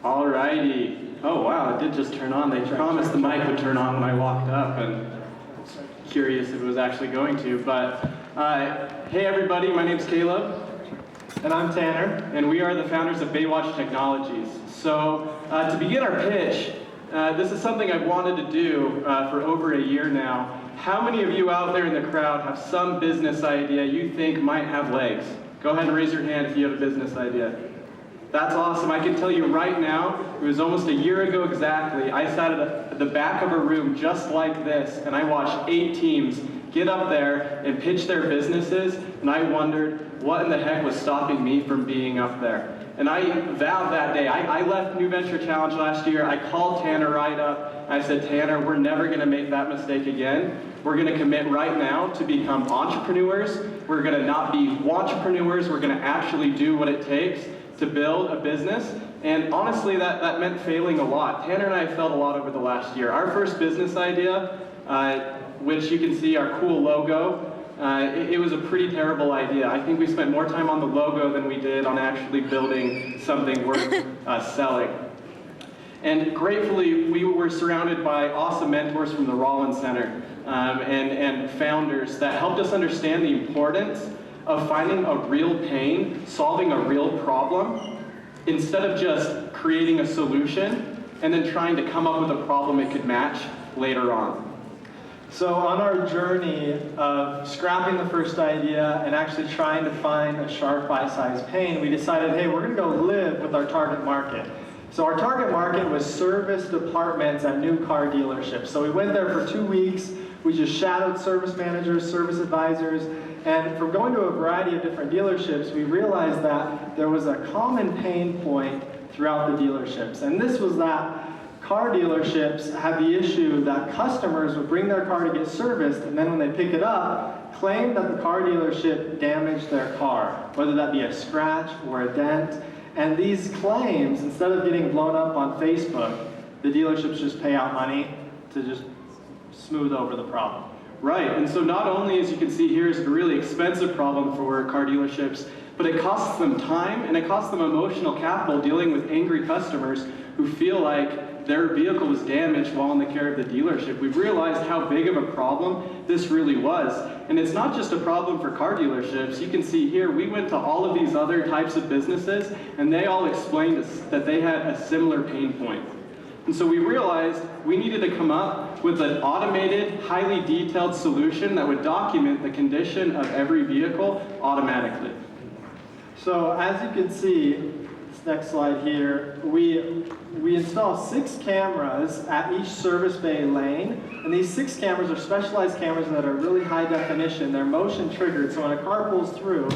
Alrighty. Oh wow, it did just turn on. They promised the mic would turn on when I walked up, and curious if it was actually going to. But hey everybody, my name's Caleb. And I'm Tanner. And we are the founders of Baywatch Technologies. So to begin our pitch, this is something I've wanted to do for over a year now. How many of you out there in the crowd have some business idea you think might have legs? Go ahead and raise your hand if you have a business idea. That's awesome. I can tell you right now, it was almost a year ago exactly, I sat at the back of a room just like this, and I watched 8 teams get up there and pitch their businesses, and I wondered what in the heck was stopping me from being up there. And I vowed that day, I left New Venture Challenge last year, I called Tanner right up, I said, Tanner, we're never gonna make that mistake again. We're gonna commit right now to become entrepreneurs. We're gonna not be wantrepreneurs, we're gonna actually do what it takes to build a business. And honestly, that meant failing a lot. Tanner and I failed a lot over the last year. Our first business idea, which you can see our cool logo, it was a pretty terrible idea. I think we spent more time on the logo than we did on actually building something worth selling. And gratefully, we were surrounded by awesome mentors from the Rollins Center and founders that helped us understand the importance of finding a real pain, solving a real problem, instead of just creating a solution and then trying to come up with a problem it could match later on. So on our journey of scrapping the first idea and actually trying to find a sharp bite-sized pain, we decided, hey, we're gonna go live with our target market. So our target market was service departments at new car dealerships. So we went there for 2 weeks, we just shadowed service managers, service advisors, and from going to a variety of different dealerships, we realized that there was a common pain point throughout the dealerships. And this was that car dealerships had the issue that customers would bring their car to get serviced, and then when they pick it up, claim that the car dealership damaged their car, whether that be a scratch or a dent. And these claims, instead of getting blown up on Facebook, the dealerships just pay out money to just smooth over the problem. Right, and so not only, as you can see here, is it a really expensive problem for car dealerships, but it costs them time and it costs them emotional capital dealing with angry customers who feel like their vehicle was damaged while in the care of the dealership. We've realized how big of a problem this really was. And it's not just a problem for car dealerships. You can see here, we went to all of these other types of businesses and they all explained that they had a similar pain point. And so we realized we needed to come up with an automated, highly detailed solution that would document the condition of every vehicle automatically. So as you can see, this next slide here, we install 6 cameras at each service bay lane, and these 6 cameras are specialized cameras that are really high definition. They're motion triggered, so when a car pulls through,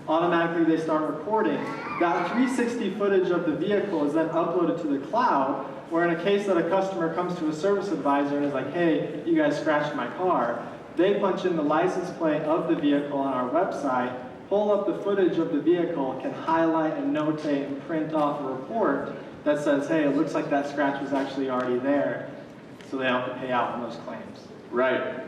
automatically they start recording. That 360 footage of the vehicle is then uploaded to the cloud, where in a case that a customer comes to a service advisor and is like, hey, you guys scratched my car, they punch in the license plate of the vehicle on our website, pull up the footage of the vehicle, can highlight and notate and print off a report that says, hey, it looks like that scratch was actually already there, so they don't have to pay out on those claims. Right.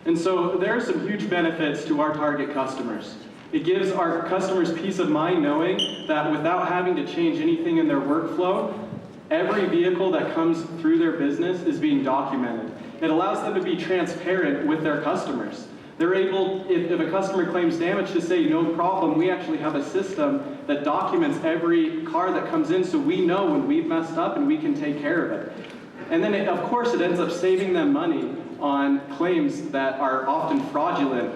And so there are some huge benefits to our target customers. It gives our customers peace of mind knowing that without having to change anything in their workflow, every vehicle that comes through their business is being documented. It allows them to be transparent with their customers. They're able, if a customer claims damage, to say, no problem, we actually have a system that documents every car that comes in so we know when we've messed up and we can take care of it. And then, of course, it ends up saving them money on claims that are often fraudulent,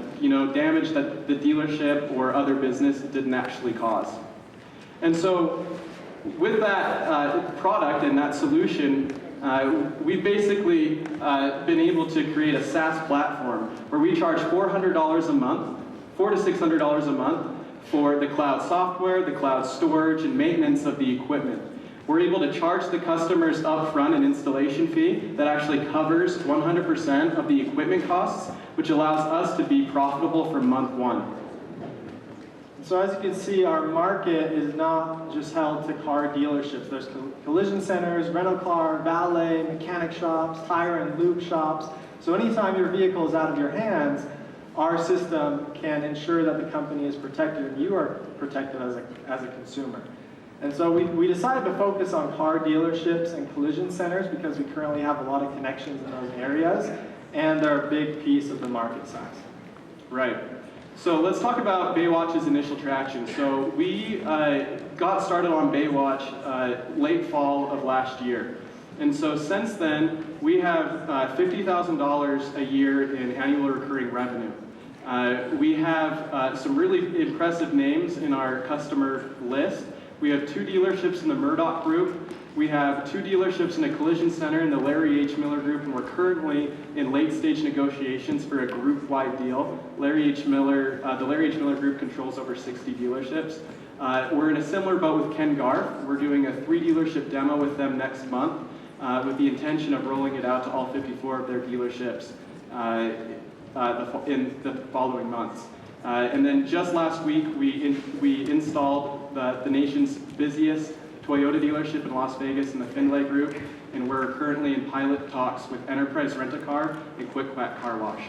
damage that the dealership or other business didn't actually cause. And so, with that product and that solution, we've basically been able to create a SaaS platform where we charge $400 a month, $400 to $600 a month for the cloud software, the cloud storage, and maintenance of the equipment. We're able to charge the customers upfront an installation fee that actually covers 100% of the equipment costs, which allows us to be profitable from month 1. So as you can see, our market is not just held to car dealerships. There's collision centers, rental car, valet, mechanic shops, tire and lube shops. So anytime your vehicle is out of your hands, our system can ensure that the company is protected and you are protected as a consumer. And so we decided to focus on car dealerships and collision centers because we currently have a lot of connections in those areas, and they're a big piece of the market size. Right. So let's talk about Baywatch's initial traction. So we got started on Baywatch late fall of last year. And so since then, we have $50,000 a year in annual recurring revenue. We have some really impressive names in our customer list. We have 2 dealerships in the Murdoch Group. We have 2 dealerships in a collision center in the Larry H. Miller Group, and we're currently in late-stage negotiations for a group-wide deal. The Larry H. Miller Group controls over 60 dealerships. We're in a similar boat with Ken Garth. We're doing a 3-dealership demo with them next month with the intention of rolling it out to all 54 of their dealerships in the following months. And then just last week, we installed the nation's busiest Toyota dealership in Las Vegas in the Findlay Group, and we're currently in pilot talks with Enterprise Rent-A-Car and Quick Quack Car Wash.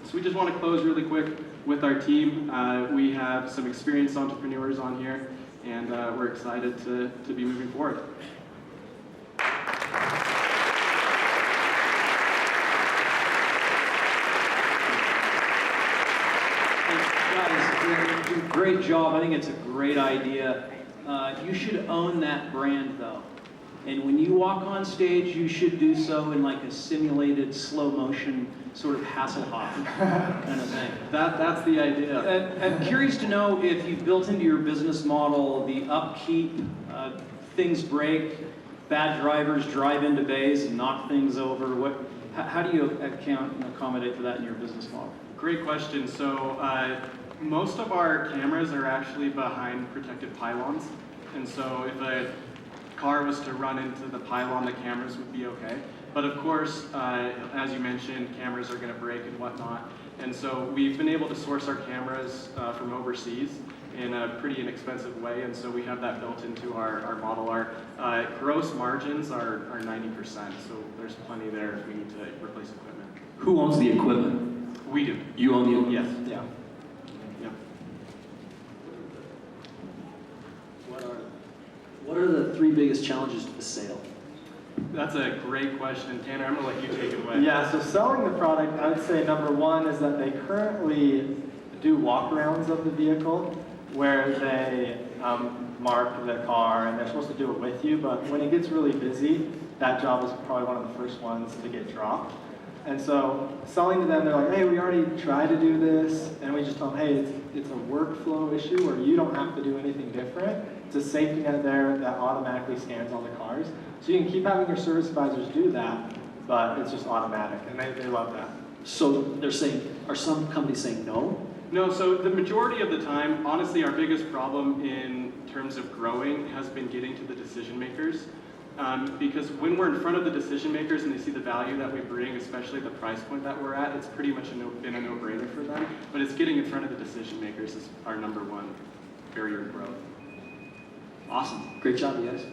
So we just want to close really quick with our team. We have some experienced entrepreneurs on here, and we're excited to be moving forward. Great job. I think it's a great idea. You should own that brand, though. And when you walk on stage, you should do so in like a simulated slow motion sort of Hasselhoff kind of thing. That's the idea. And I'm curious to know if you've built into your business model the upkeep, things break, bad drivers drive into bays and knock things over. How do you account and accommodate for that in your business model? Great question. So most of our cameras are actually behind protected pylons. And so if a car was to run into the pylon, the cameras would be okay. But of course, as you mentioned, cameras are going to break and whatnot. And so we've been able to source our cameras from overseas in a pretty inexpensive way. And so we have that built into our model. Our gross margins are 90%. So there's plenty there if we need to replace equipment. Who owns the equipment? We do. You own the equipment? Yes. Yeah. Yep. What are the 3 biggest challenges to the sale? That's a great question. Tanner, I'm going to let you take it away. Yeah, so selling the product, I would say number 1 is that they currently do walkarounds of the vehicle where they mark the car and they're supposed to do it with you, but when it gets really busy, that job is probably one of the first ones to get dropped. And so selling to them, they're like, hey, we already tried to do this, and we just tell them, hey, it's a workflow issue where you don't have to do anything different. It's a safety net there that automatically scans all the cars. So you can keep having your service advisors do that, but it's just automatic, and they love that. So they're saying, are some companies saying no? No, so the majority of the time, honestly, our biggest problem in terms of growing has been getting to the decision makers. Because when we're in front of the decision makers and they see the value that we bring, especially the price point that we're at, it's pretty much been a no-brainer for them. But it's getting in front of the decision makers is our number 1 barrier to growth. Awesome. Great job, you guys.